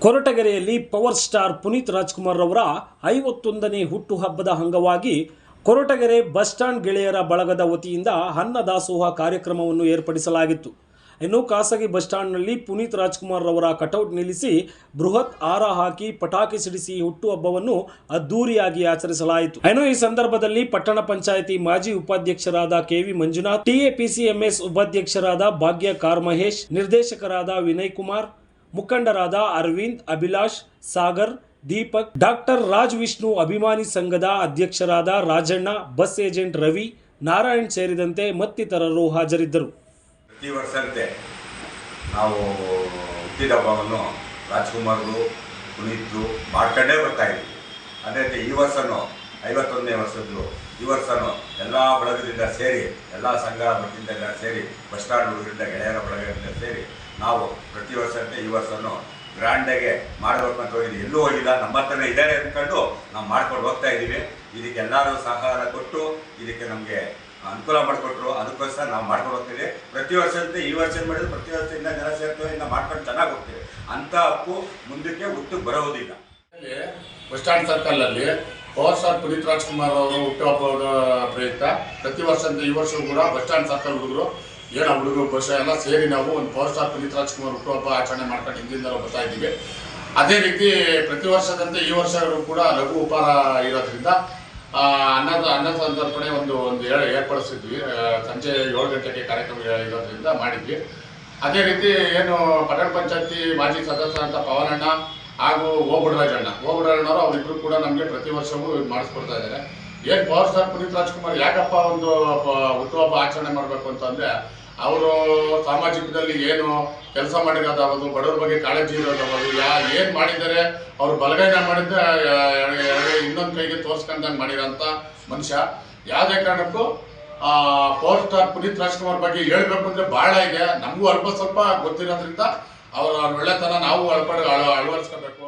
ಕೊರಟಗೆರೆಯಲ್ಲಿ power star Puneeth Rajkumar ಅವರ 51ನೇ ಹುಟ್ಟುಹಬ್ಬದ ಅಂಗವಾಗಿ ಕೊರಟಗೆರೆ ಬಸ್ ಸ್ಟ್ಯಾಂಡ್ ಗೆಳೆಯರ ಬಳಗದ ವತಿಯಿಂದ ಅನ್ನದಾಸೋಹ ಕಾರ್ಯಕ್ರಮವನ್ನು ಏರ್ಪಡಿಸಲಾಗಿತ್ತು. ಇನ್ನು ಖಾಸಗಿ ಬಸ್ ಸ್ಟ್ಯಾಂಡ್ನಲ್ಲಿ ಪುನೀತ್ ರಾಜ್ಕುಮಾರ್ ಅವರ ಕಟೌಟ್ ನಿಲ್ಲಿಸಿ ಬೃಹತ್ ಹಾರ ಹಾಕಿ ಪಟಾಕಿ ಸಿಡಿಸಿ ಹುಟ್ಟುಹಬ್ಬವನ್ನು ಅದ್ದೂರಿಯಾಗಿ ಆಚರಿಸಲಾಯಿತು. ಇನ್ನು ಈ ಸಂದರ್ಭದಲ್ಲಿ ಪಟ್ಟಣ ಪಂಚಾಯಿತಿ ಮಾಜಿ ಉಪಾಧ್ಯಕ್ಷರಾದ ಕೆವಿ ಮಂಜುನಾಥ್, ಟಿಎಪಿಸಿಎಂಎಸ್ ಉಪಾಧ್ಯಕ್ಷರಾದ ಭಾಗ್ಯ ಕಾರ್ ಮಹೇಶ್, ನಿರ್ದೇಶಕರಾದ ವಿನಯ್ ಕುಮಾರ್, ಮುಖಂಡರಾದ ಅರವಿಂದ್, ಅಭಿಲಾಷ್, ಸಾಗರ್, ದೀಪಕ್, ಡಾಕ್ಟರ್ ರಾಜ್ ವಿಷ್ಣು ಅಭಿಮಾನಿ ಸಂಘದ ಅಧ್ಯಕ್ಷರಾದ ರಾಜಣ್ಣ, ಬಸ್ ಏಜೆಂಟ್ ರವಿ, ನಾರಾಯಣ್ ಸೇರಿದಂತೆ ಮತ್ತಿತರರು ಹಾಜರಿದ್ದರು. ಪ್ರತಿ ವರ್ಷದಂತೆ ನಾವು ಹುಟ್ಟಿದ ಹಬ್ಬವನ್ನು ರಾಜ್ಕುಮಾರ್ದು ಪುನೀತ್ರು ಮಾಡ್ಕೊಂಡೇ ಬರ್ತಾ ಇದ್ವಿ. ಅದೇ ರೀತಿ ಈ ವರ್ಷನೂ 51ನೇ ವರ್ಷದ್ದು ಈ ವರ್ಷನೂ ಎಲ್ಲ ಬಳಗದಿಂದ ಸೇರಿ, ಎಲ್ಲ ಸಂಘ ಮಟ್ಟದಿಂದ ಸೇರಿ, ಬಸ್ ಸ್ಟ್ಯಾಂಡ್ ಹುಡುಗರಿಂದ ಗೆಳೆಯರ ಬಳಗದಿಂದ ಸೇರಿ ನಾವು ಪ್ರತಿ ವರ್ಷದಂತೆ ಈ ವರ್ಷನೂ ಗ್ರ್ಯಾಂಡಾಗೆ ಮಾಡಬೇಕು ಅಂತ ಹೋಗಿದ್ದೀವಿ. ಎಲ್ಲೂ ಹೋಗಿಲ್ಲ, ನಮ್ಮ ಹತ್ರನೇ ಇದ್ದಾರೆ ಅಂದ್ಕೊಂಡು ನಾವು ಮಾಡ್ಕೊಂಡು ಹೋಗ್ತಾ ಇದ್ದೀವಿ. ಇದಕ್ಕೆ ಎಲ್ಲರೂ ಸಹಕಾರ ಕೊಟ್ಟು ಇದಕ್ಕೆ ನಮಗೆ ಅನುಕೂಲ ಮಾಡಿಕೊಟ್ರು. ಅದಕ್ಕೋಸ್ಕರ ನಾವು ಮಾಡ್ಕೊಂಡು ಹೋಗ್ತೀವಿ. ಪ್ರತಿ ವರ್ಷದಂತೆ ಈ ವರ್ಷ ಮಾಡಿದ್ರೆ ಪ್ರತಿ ವರ್ಷದಿಂದ ಜನ ಸೇರ್ತೇವೆ, ಇಂದ ಮಾಡ್ಕೊಂಡು ಚೆನ್ನಾಗಿ ಹೋಗ್ತೀವಿ. ಅಂಥ ಹಕ್ಕು ಮುಂದಕ್ಕೆ ಹುಟ್ಟು ಬರೋದಿಲ್ಲ. ಬಸ್ ಸ್ಟ್ಯಾಂಡ್ ಸರ್ಕಲಲ್ಲಿ ಪವರ್ ಸ್ಟಾರ್ ಪುನೀತ್ ರಾಜ್ಕುಮಾರ್ ಅವರು ಹುಟ್ಟುಹಬ್ಬದ ಪ್ರಯುಕ್ತ ಪ್ರತಿ ವರ್ಷದಂತೆ ಈ ವರ್ಷವೂ ಕೂಡ ಬಸ್ ಸ್ಟ್ಯಾಂಡ್ ಸರ್ಕಲ್ ಹುಡುಗರು ಹುಡುಗರು ಬಸ್ ಎಲ್ಲ ಸೇರಿ ನಾವು ಒಂದು ಪವರ್ ಸ್ಟಾರ್ ಪುನೀತ್ ರಾಜ್ಕುಮಾರ್ ಹುಟ್ಟುಹಬ್ಬ ಆಚರಣೆ ಮಾಡ್ಕೊಂಡು ಹಿಂದಿನಿಂದ ಬರ್ತಾ ಇದ್ದೀವಿ. ಅದೇ ರೀತಿ ಪ್ರತಿ ವರ್ಷದಂತೆ ಈ ವರ್ಷ ಕೂಡ ಲಘು ಉಪಹಾರ ಇರೋದ್ರಿಂದ ಅನ್ನ ಸಂತರ್ಪಣೆ ಒಂದು ಏರ್ಪಡಿಸಿದ್ವಿ. ಸಂಜೆ 7 ಗಂಟೆಗೆ ಕಾರ್ಯಕ್ರಮ ಇರೋದ್ರಿಂದ ಮಾಡಿದ್ವಿ. ಅದೇ ರೀತಿ ಏನು ಪಟ್ಟಣ ಪಂಚಾಯತಿ ಮಾಜಿ ಸದಸ್ಯರಂತ ಪವನಣ್ಣ ಹಾಗೂ ಓಬುಡರಾಜಣ್ಣವರು ಅವರಿಬ್ಬರು ಕೂಡ ನಮಗೆ ಪ್ರತಿ ವರ್ಷವೂ ಮಾಡಿಸ್ಕೊಡ್ತಾ ಇದ್ದಾರೆ. ಏನು ಪವರ್ ಸ್ಟಾರ್ ಪುನೀತ್ ರಾಜ್ಕುಮಾರ್ ಯಾಕಪ್ಪ ಒಂದು ಹುಟ್ಟುಹಬ್ಬ ಆಚರಣೆ ಮಾಡಬೇಕು ಅಂತಂದರೆ, ಅವರು ಸಾಮಾಜಿಕದಲ್ಲಿ ಏನು ಕೆಲಸ ಮಾಡಿರೋದಾಗೋದು, ಬಡವ್ರ ಬಗ್ಗೆ ಕಾಳಜಿ ಇರೋದಾಗೋದು, ಏನು ಮಾಡಿದ್ದಾರೆ ಅವರು ಬಲಗೈನ ಮಾಡಿದ್ದೆ ಇನ್ನೊಂದು ಕೈಗೆ ತೋರಿಸ್ಕೊಂಡಂಗೆ ಮಾಡಿರೋಂಥ ಮನುಷ್ಯ. ಯಾವುದೇ ಕಾರಣಕ್ಕೂ ಪವರ್ ಸ್ಟಾರ್ ಪುನೀತ್ ರಾಜ್ಕುಮಾರ್ ಬಗ್ಗೆ ಹೇಳಬೇಕು ಅಂದರೆ ಭಾಳ ಇದೆ. ನಮಗೂ ಅಲ್ಪ ಸ್ವಲ್ಪ ಗೊತ್ತಿರೋದ್ರಿಂದ ಅವರ ಒಳ್ಳೆತನ ನಾವು ಅಳವಡಿಸ್ಕೋಬೇಕು.